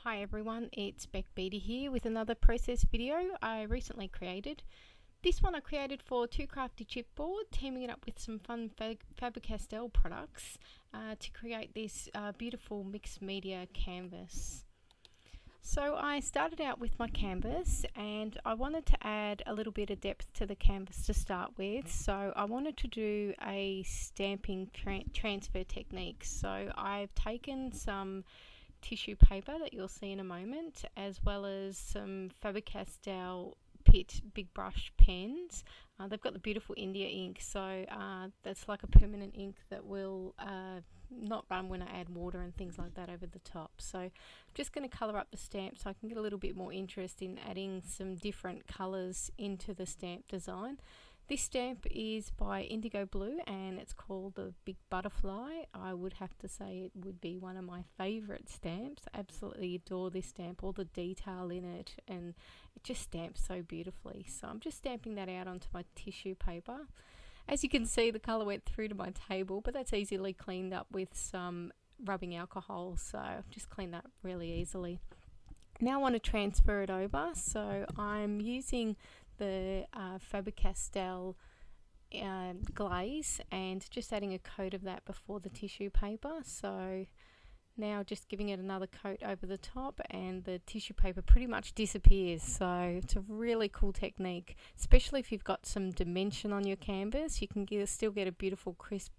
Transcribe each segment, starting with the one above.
Hi everyone, it's Beck Beattie here with another process video I recently created. This one I created for 2Crafty chipboard, teaming it up with some fun Faber Castell products to create this beautiful mixed media canvas. So I started out with my canvas and I wanted to add a little bit of depth to the canvas to start with. So I wanted to do a stamping transfer technique. So I've taken some tissue paper that you'll see in a moment, as well as some Faber Castell Pitt big brush pens. They've got the beautiful India ink, so that's like a permanent ink that will not run when I add water and things like that over the top. So I'm just going to colour up the stamp so I can get a little bit more interest in adding some different colours into the stamp design. This stamp is by Indigo Blue and it's called the Big Butterfly. I would have to say it would be one of my favourite stamps. I absolutely adore this stamp, all the detail in it, and it just stamps so beautifully. So I'm just stamping that out onto my tissue paper. As you can see, the colour went through to my table, but that's easily cleaned up with some rubbing alcohol, so I've just cleaned that really easily. Now I want to transfer it over, so I'm using the Faber Castell glaze and just adding a coat of that before the tissue paper. So now just giving it another coat over the top and the tissue paper pretty much disappears. So it's a really cool technique, especially if you've got some dimension on your canvas. You can still get a beautiful crisp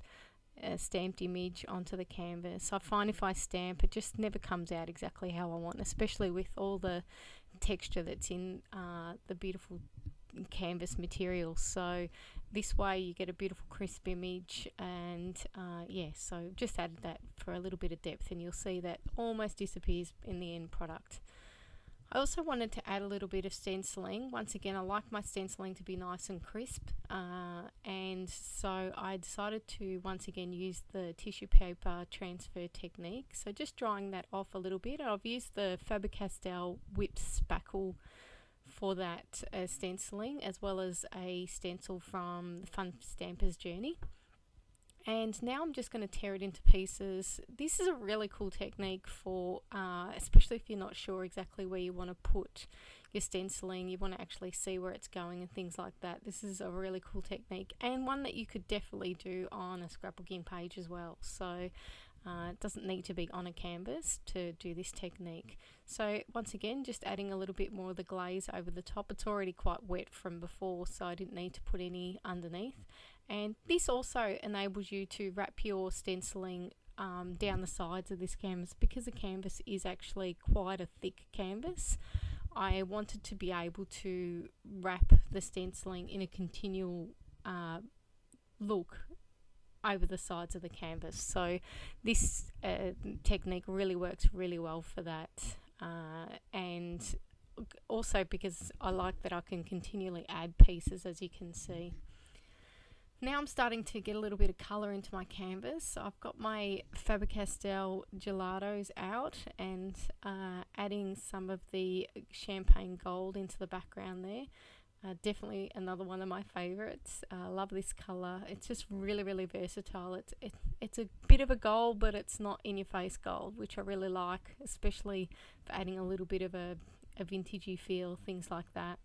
stamped image onto the canvas. I find if I stamp, it just never comes out exactly how I want, especially with all the texture that's in the beautiful canvas material. So this way you get a beautiful crisp image, and yeah, so just added that for a little bit of depth and you'll see that almost disappears in the end product. I also wanted to add a little bit of stenciling. Once again, I like my stenciling to be nice and crisp, and so I decided to once again use the tissue paper transfer technique. So just drying that off a little bit. I've used the Faber Castell whipped spackle for that stenciling, as well as a stencil from the Fun Stampers Journey. And now I'm just going to tear it into pieces. This is a really cool technique for, especially if you're not sure exactly where you want to put your stenciling, you want to actually see where it's going and things like that. This is a really cool technique, and one that you could definitely do on a scrapbooking page as well. So it doesn't need to be on a canvas to do this technique. So once again, just adding a little bit more of the glaze over the top. It's already quite wet from before, so I didn't need to put any underneath. And this also enables you to wrap your stenciling down the sides of this canvas, because the canvas is actually quite a thick canvas. I wanted to be able to wrap the stenciling in a continual look over the sides of the canvas. So this technique really works really well for that, and also because I like that I can continually add pieces, as you can see. Now I'm starting to get a little bit of colour into my canvas. I've got my Faber Castell gelatos out and adding some of the champagne gold into the background there. Definitely another one of my favourites. I love this colour. It's just really, really versatile. It's a bit of a gold, but it's not in-your-face gold, which I really like, especially for adding a little bit of a vintagey feel, things like that.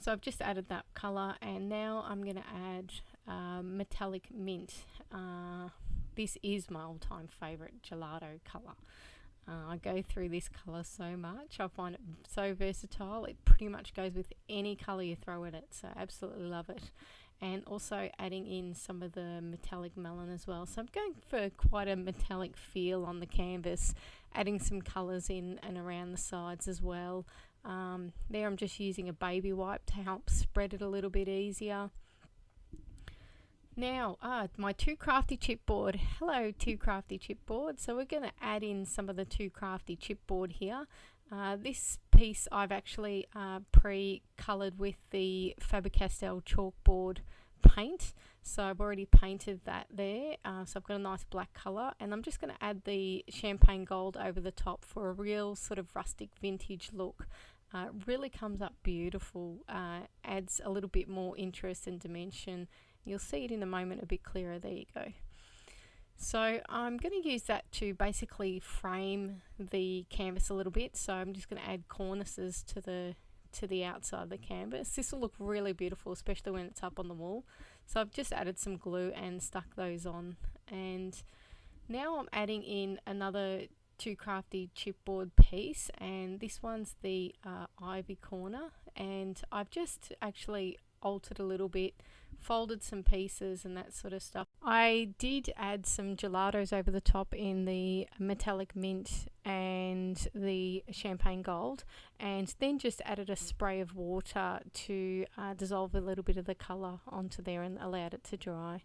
So I've just added that colour, and now I'm going to add metallic mint. This is my all-time favourite gelato colour. I go through this colour so much. I find it so versatile. It pretty much goes with any colour you throw at it, so I absolutely love it. And also adding in some of the metallic melon as well. So I'm going for quite a metallic feel on the canvas, adding some colours in and around the sides as well. There I'm just using a baby wipe to help spread it a little bit easier. Now, my 2Crafty chipboard. Hello 2Crafty chipboard. So we're going to add in some of the 2Crafty chipboard here. This piece I've actually pre-coloured with the Faber Castell chalkboard paint. So I've already painted that there. So I've got a nice black colour, and I'm just going to add the champagne gold over the top for a real sort of rustic vintage look. It really comes up beautiful, adds a little bit more interest and dimension. You'll see it in a moment a bit clearer. There you go. So I'm going to use that to basically frame the canvas a little bit. So I'm just going to add cornices to the outside of the canvas. This will look really beautiful, especially when it's up on the wall. So I've just added some glue and stuck those on. And now I'm adding in another 2Crafty chipboard piece, and this one's the ivy corner, and I've just actually altered a little bit, folded some pieces and that sort of stuff. I did add some gelatos over the top in the metallic mint and the champagne gold, and then just added a spray of water to dissolve a little bit of the colour onto there and allowed it to dry.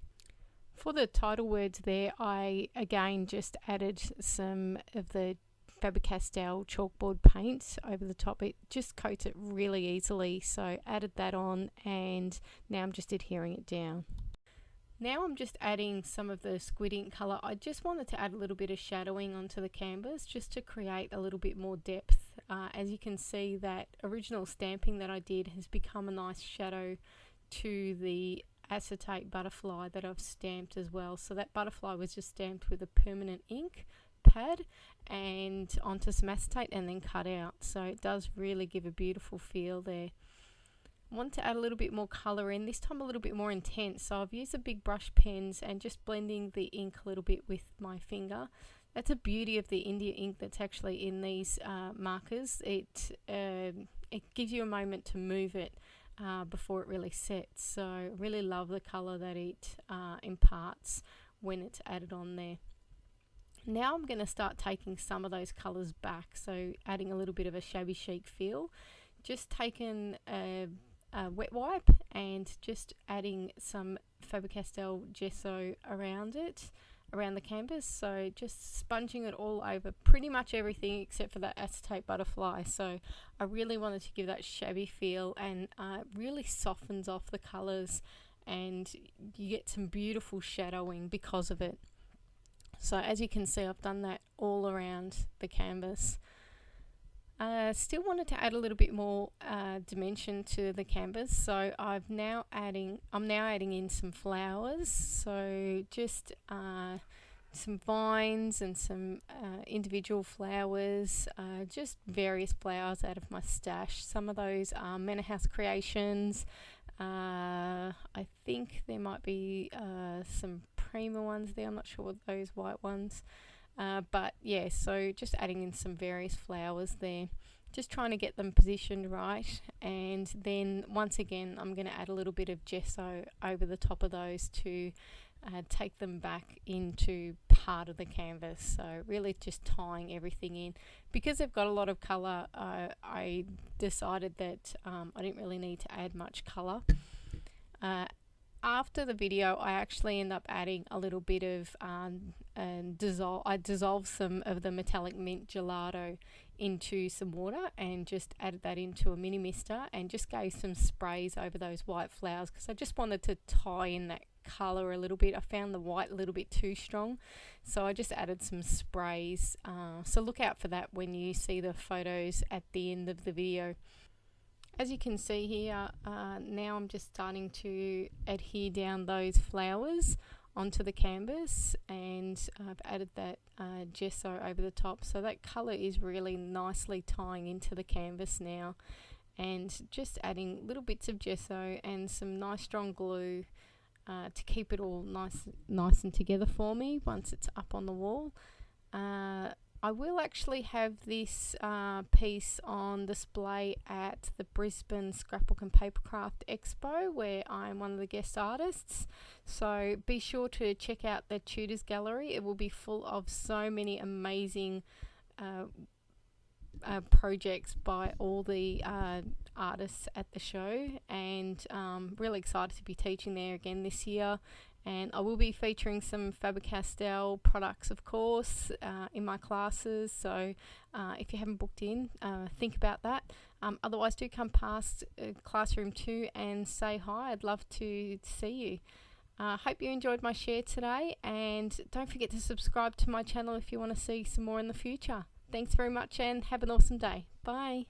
For the title words there, I again just added some of the Faber Castell chalkboard paint over the top. It just coats it really easily, so added that on, and now I'm just adhering it down. Now I'm just adding some of the squid ink colour. I just wanted to add a little bit of shadowing onto the canvas just to create a little bit more depth. As you can see, that original stamping that I did has become a nice shadow to the acetate butterfly that I've stamped as well. So that butterfly was just stamped with a permanent ink pad and onto some acetate and then cut out, so it does really give a beautiful feel there. I want to add a little bit more colour in, this time a little bit more intense, so I've used the big brush pens and just blending the ink a little bit with my finger. That's a beauty of the India ink that's actually in these markers. It gives you a moment to move it before it really sets, so I really love the colour that it imparts when it's added on there. Now I'm going to start taking some of those colours back, so adding a little bit of a shabby chic feel. Just taken a wet wipe and just adding some Faber Castell gesso around it, around the canvas, so just sponging it all over pretty much everything except for that acetate butterfly. So I really wanted to give that shabby feel, and really softens off the colours and you get some beautiful shadowing because of it. So as you can see, I've done that all around the canvas. Still wanted to add a little bit more dimension to the canvas, so I'm now adding in some flowers. So just some vines and some individual flowers, just various flowers out of my stash. Some of those are Manor House Creations. I think there might be some Prima ones there, I'm not sure what those white ones, but yeah, so just adding in some various flowers there, just trying to get them positioned right. And then once again I'm going to add a little bit of gesso over the top of those to take them back into part of the canvas, so really just tying everything in. Because they've got a lot of colour, I decided that I didn't really need to add much colour. After the video, I actually end up adding a little bit of I dissolved some of the metallic mint gelato into some water and just added that into a mini mister and just gave some sprays over those white flowers because I just wanted to tie in that colour a little bit. I found the white a little bit too strong, so I just added some sprays. So look out for that when you see the photos at the end of the video. As you can see here, now I'm just starting to adhere down those flowers onto the canvas, and I've added that gesso over the top, so that colour is really nicely tying into the canvas now. And just adding little bits of gesso and some nice strong glue to keep it all nice and together for me once it's up on the wall. I will actually have this piece on display at the Brisbane Scrapbook and Papercraft Expo, where I'm one of the guest artists, so be sure to check out the Tutors Gallery. It will be full of so many amazing projects by all the artists at the show, and really excited to be teaching there again this year. And I will be featuring some Faber Castell products, of course, in my classes. So if you haven't booked in, think about that. Otherwise, do come past Classroom 2 and say hi. I'd love to see you. Hope you enjoyed my share today. And don't forget to subscribe to my channel if you want to see some more in the future. Thanks very much and have an awesome day. Bye.